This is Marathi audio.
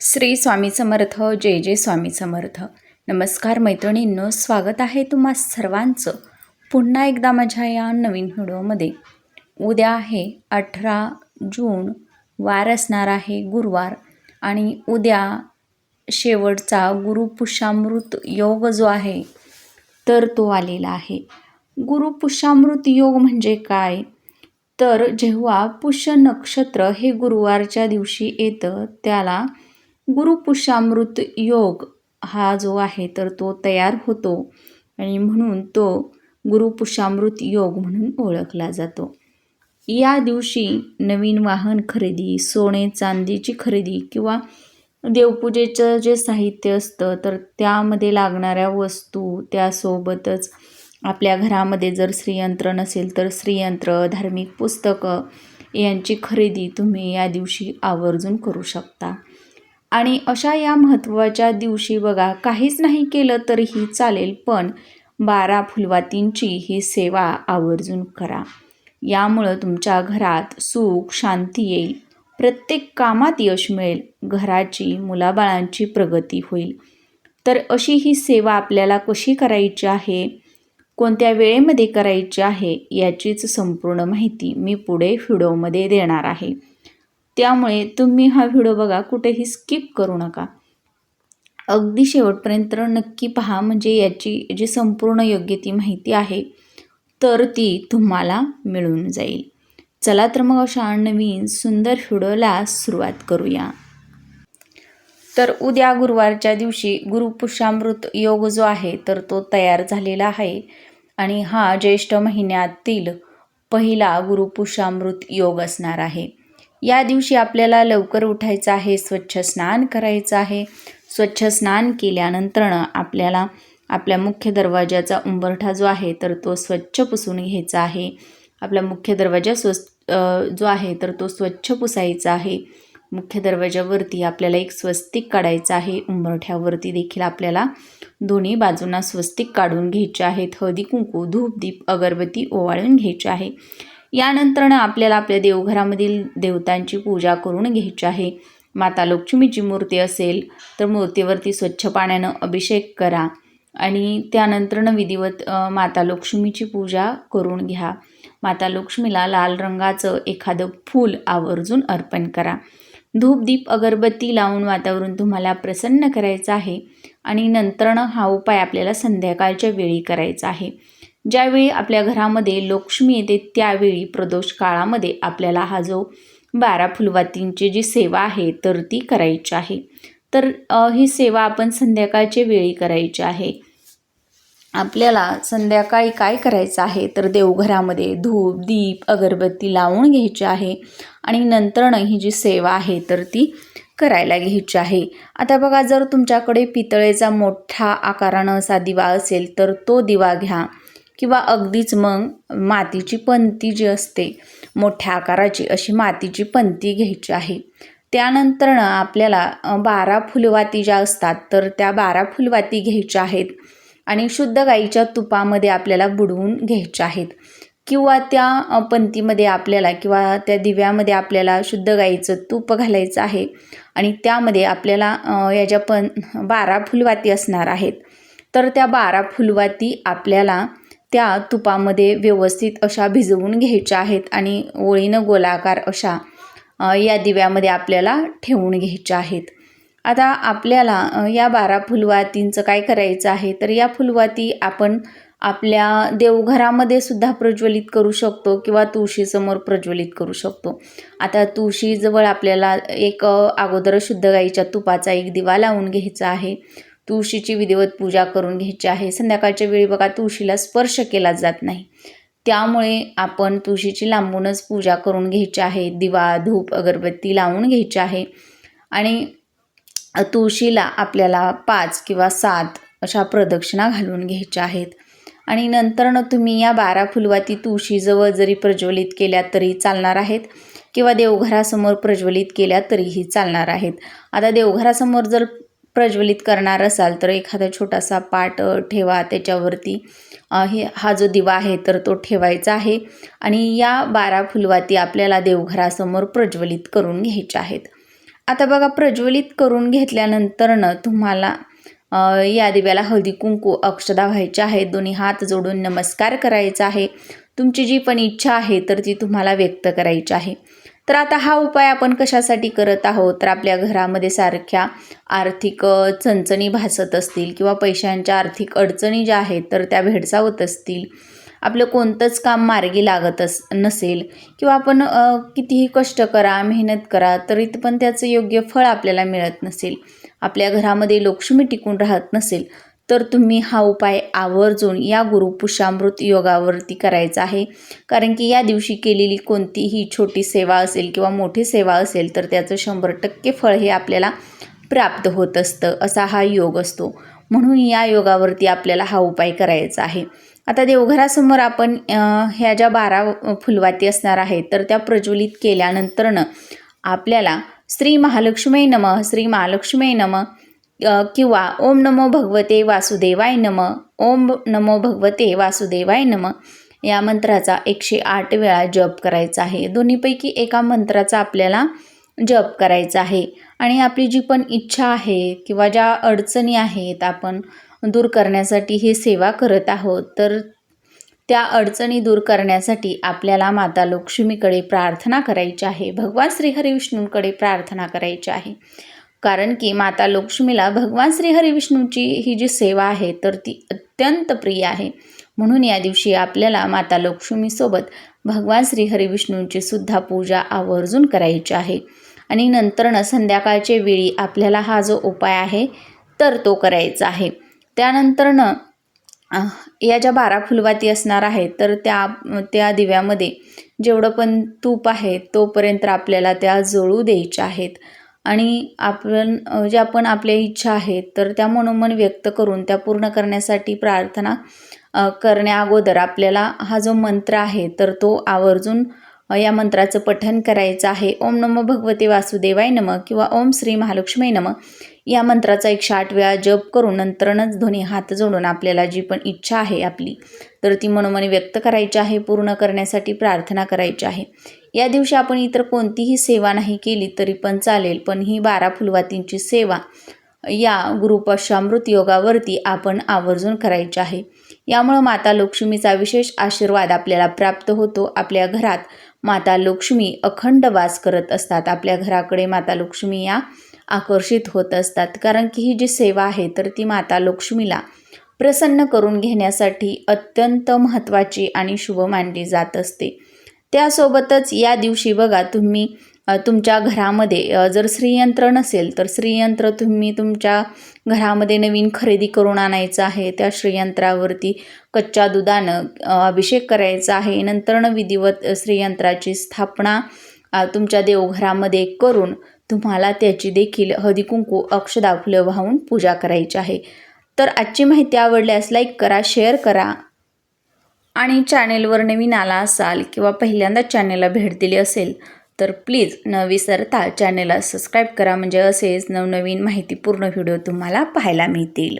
श्री स्वामी समर्थ. जय जय स्वामी समर्थ. नमस्कार मैत्रिणींनो, स्वागत आहे तुम्हा सर्वांचं पुन्हा एकदा माझ्या या नवीन व्हिडिओमध्ये. उद्या आहे 18 जून, वार असणार आहे गुरुवार आणि उद्या शेवटचा गुरुपुष्यामृत योग जो आहे तर तो आलेला आहे. गुरुपुष्यामृत योग म्हणजे काय? तर जेव्हा पुष्य नक्षत्र हे गुरुवारच्या दिवशी येतं त्याला गुरुपुष्यामृत योग हा जो आहे तर तो तयार होतो आणि म्हणून तो गुरुपुष्यामृत योग म्हणून ओळखला जातो. या दिवशी नवीन वाहन खरेदी, सोने चांदीची खरेदी किंवा देवपूजेचं जे साहित्य असतं तर त्यामध्ये लागणाऱ्या वस्तू, त्यासोबतच आपल्या घरामध्ये जर श्रीयंत्र नसेल तर श्रीयंत्र, धार्मिक पुस्तकं यांची खरेदी तुम्ही या दिवशी आवर्जून करू शकता. आणि अशा या महत्त्वाच्या दिवशी बघा, काहीच नाही केलं तरीही चालेल, पण 12 फुलवातींची ही सेवा आवर्जून करा. यामुळं तुमच्या घरात सुख शांती येईल, प्रत्येक कामात यश मिळेल, घराची मुलाबाळांची प्रगती होईल. तर अशी ही सेवा आपल्याला कशी करायची आहे, कोणत्या वेळेमध्ये करायची आहे याचीच संपूर्ण माहिती मी पुढे व्हिडिओमध्ये देणार आहे. त्यामुळे तुम्ही हा व्हिडिओ बघा, कुठेही स्किप करू नका, अगदी शेवटपर्यंत नक्की पहा, म्हणजे याची जी संपूर्ण योग्य ती माहिती आहे तर ती तुम्हाला मिळून जाईल. चला तर मग अशा नवीन सुंदर व्हिडिओला सुरुवात करूया. तर उद्या गुरुवारच्या दिवशी गुरुपुष्यामृत योग जो आहे तर तो तयार झालेला आहे आणि हा ज्येष्ठ महिन्यातील पहिला गुरुपुष्यामृत योग असणार आहे. या दिवशी आपल्याला लवकर उठायचं आहे, स्वच्छ स्नान करायचं आहे. स्वच्छ स्नान केल्यानंतरनं आपल्याला आपल्या मुख्य दरवाजाचा उंबरठा जो आहे तर तो स्वच्छ पुसून घ्यायचा आहे. आपला मुख्य दरवाजा जो आहे तर तो स्वच्छ पुसायचा आहे. मुख्य दरवाजावरती आपल्याला एक स्वस्तिक काढायचं आहे. उंबरठ्यावरती देखील आपल्याला दोन्ही बाजूंना स्वस्तिक काढून घ्यायचे आहेत. हळदी कुंकू, धूप दीप अगरबत्ती ओवाळून घ्यायची आहे. यानंतरनं आपल्याला आपल्या देवघरामधील देवतांची पूजा करून घ्यायची आहे. माता लक्ष्मीची मूर्ती असेल तर मूर्तीवरती स्वच्छ पाण्यानं अभिषेक करा आणि त्यानंतरनं विधिवत माता लक्ष्मीची पूजा करून घ्या. माता लक्ष्मीला लाल रंगाचं एखादं फूल आवर्जून अर्पण करा. धूप दीप अगरबत्ती लावून वातावरण तुम्हाला प्रसन्न करायचं आहे आणि नंतरनं हा उपाय आपल्याला संध्याकाळच्या वेळी करायचा आहे. ज्यावेळी आपल्या घरामध्ये लक्ष्मी येते त्यावेळी प्रदोष काळामध्ये आपल्याला हा जो 12 फुलवातींची जी सेवा आहे तर ती करायची आहे. तर ही सेवा आपण संध्याकाळच्या वेळी करायची आहे. आपल्याला संध्याकाळी काय करायचं आहे तर देवघरामध्ये धूप दीप अगरबत्ती लावून घ्यायची आहे आणि नंतरनं ही जी सेवा आहे तर ती करायला घ्यायची आहे. आता बघा, जर तुमच्याकडे पितळेचा मोठा आकारानं असा दिवा असेल तर तो दिवा घ्या किंवा अगदीच मग मातीची पंती जी असते मोठ्या आकाराची अशी मातीची पंती घ्यायची आहे. त्यानंतरनं आपल्याला 12 फुलवाती ज्या असतात तर त्या 12 फुलवाती घ्यायच्या आहेत आणि शुद्ध गाईच्या तुपामध्ये आपल्याला बुडवून घ्यायच्या आहेत किंवा त्या पंतीमध्ये आपल्याला किंवा त्या दिव्यामध्ये आपल्याला शुद्ध गाईचं तूप घालायचं आहे आणि त्यामध्ये आपल्याला या ज्या 12 फुलवाती असणार आहेत तर त्या 12 फुलवाती आपल्याला त्या तुपामध्ये व्यवस्थित अशा भिजवून घ्यायच्या आहेत आणि ओळीनं गोलाकार अशा या दिव्यामध्ये आपल्याला ठेवून घ्यायच्या आहेत. आता आपल्याला या 12 फुलवातींचं काय करायचं आहे तर या फुलवाती आपण आपल्या देवघरामध्ये सुद्धा प्रज्वलित करू शकतो किंवा तुळशीसमोर प्रज्वलित करू शकतो. आता तुळशीजवळ आपल्याला एक अगोदर शुद्ध गाईच्या तुपाचा एक दिवा लावून घ्यायचा आहे. तुळशीची विधिवत पूजा करून घ्यायची आहे. संध्याकाळच्या वेळी बघा, तुळशीला स्पर्श केला जात नाही, त्यामुळे आपण तुळशीची लांबूनच पूजा करून घ्यायची आहे. दिवा धूप अगरबत्ती लावून घ्यायची आहे आणि तुळशीला आपल्याला 5 किंवा 7 अशा प्रदक्षिणा घालून घ्यायच्या आहेत आणि नंतरनं तुम्ही या 12 फुलवाती तुळशीजवळ जरी प्रज्वलित केल्या तरी चालणार आहेत किंवा देवघरासमोर प्रज्वलित केल्या तरीही चालणार आहेत. आता देवघरासमोर जर प्रज्वलित करणार असाल तर एखादा छोटासा पाट ठेवा, त्याच्यावरती हा जो दिवा आहे तर तो ठेवायचा आहे आणि या 12 फुलवाती आपल्याला देवघरासमोर प्रज्वलित करून घ्यायच्या आहेत. आता बघा, प्रज्वलित करून घेतल्यानंतरनं तुम्हाला या दिव्याला हळदी कुंकू अक्षदा व्हायच्या आहेत. दोन्ही हात जोडून नमस्कार करायचा आहे. तुमची जी पण इच्छा आहे तर ती तुम्हाला व्यक्त करायची आहे. तर आता हा उपाय आपण कशासाठी करत आहोत, तर आपल्या घरामध्ये सारख्या आर्थिक चणचणी भासत असतील किंवा पैशांच्या आर्थिक अडचणी ज्या आहेत तर त्या भेडसावत असतील, आपलं कोणतंच काम मार्गी लागत नसेल किंवा आपण कितीही कष्ट करा, मेहनत करा तरी पण त्याचं योग्य फळ आपल्याला मिळत नसेल, आपल्या घरामध्ये लक्ष्मी टिकून राहत नसेल, तर तुम्ही हा उपाय आवर्जून या गुरुपुष्यामृत योगावरती करायचा आहे. कारण की या दिवशी केलेली कोणतीही छोटी सेवा असेल किंवा मोठी सेवा असेल तर त्याचं 100% फळ हे आपल्याला प्राप्त होत असतं. असा हा योग असतो. म्हणून या योगावरती आपल्याला हा उपाय करायचा आहे. आता देवघरासमोर आपण ह्या ज्या 12 फुलवाती असणार आहेत तर त्या प्रज्वलित केल्यानंतरनं आपल्याला श्री महालक्ष्मी नमः, श्री महालक्ष्मी नमः किंवा ओम नमो भगवते वासुदेवाय नमः, ओम नमो भगवते वासुदेवाय नमः या मंत्राचा 108 वेळा जप करायचा आहे. दोन्हीपैकी एका मंत्राचा आपल्याला जप करायचा आहे. आणि आपली जी पण इच्छा आहे किंवा ज्या अडचणी आहेत आपण दूर करण्यासाठी ही सेवा करत आहोत, तर त्या अडचणी दूर करण्यासाठी आपल्याला माता लक्ष्मीकडे प्रार्थना करायची आहे. भगवान श्रीहरिविष्णूंकडे प्रार्थना करायची आहे. कारण की माता लक्ष्मीला भगवान श्रीहरिविष्णूंची ही जी सेवा आहे तर ती अत्यंत प्रिय आहे. म्हणून या दिवशी आपल्याला माता लक्ष्मीसोबत भगवान श्रीहरिविष्णूंची सुद्धा पूजा आवर्जून करायची आहे. आणि नंतरनं संध्याकाळच्या वेळी आपल्याला हा जो उपाय आहे तर तो करायचा आहे. त्यानंतरनं या ज्या 12 फुलवाती असणार आहेत तर त्या दिव्यामध्ये जेवढं पण तूप आहे तोपर्यंत आपल्याला त्या जळू द्यायच्या आहेत. आणि ज्या पण आपल्या इच्छा आहेत तर त्या मनोमन व्यक्त करून त्या पूर्ण करण्यासाठी प्रार्थना करण्या अगोदर आपल्याला हा जो मंत्र आहे तर तो आवर्जून या मंत्राचं पठण करायचं आहे. ओम नमो भगवते वासुदेवाय नमः किंवा ओम श्री महालक्ष्मी नमः या मंत्राचा 108 वेळा जप करून नंतरनच दोन्ही हात जोडून आपल्याला जी पण इच्छा आहे आपली तर ती मनोमनी व्यक्त करायची आहे, पूर्ण करण्यासाठी प्रार्थना करायची आहे. या दिवशी आपण इतर कोणतीही सेवा नाही केली तरी पण चालेल, पण ही 12 फुलवातींची सेवा या गुरुपुष्यामृत योगावरती आपण आवर्जून करायची आहे. यामुळे माता लक्ष्मीचा विशेष आशीर्वाद आपल्याला प्राप्त होतो. आपल्या घरात माता लक्ष्मी अखंड वास करत असतात. आपल्या घराकडे माता लक्ष्मी या आकर्षित होत असतात. कारण की ही जी सेवा आहे तर ती माता लक्ष्मीला प्रसन्न करून घेण्यासाठी अत्यंत महत्त्वाची आणि शुभ मानली जात असते. त्यासोबतच या दिवशी बघा, तुम्ही तुमच्या घरामध्ये जर श्रीयंत्र नसेल तर श्रीयंत्र तुम्ही तुमच्या घरामध्ये नवीन खरेदी करून आणायचं आहे. त्या श्रीयंत्रावरती कच्च्या दुधानं अभिषेक करायचा आहे. नंतरनं विधिवत श्रीयंत्राची स्थापना तुमच्या देवघरामध्ये करून तुम्हाला त्याची देखील हळदी कुंकू अक्षदा फुलं वाहून पूजा करायची आहे. तर आजची माहिती आवडल्यास लाईक करा, शेअर करा आणि चॅनेलवर नवीन आला असाल किंवा पहिल्यांदा चॅनेलला भेट दिली असेल तर प्लीज न विसरता चॅनेलला सबस्क्राईब करा. म्हणजे असेच नवनवीन माहितीपूर्ण व्हिडिओ तुम्हाला पाहायला मिळतील.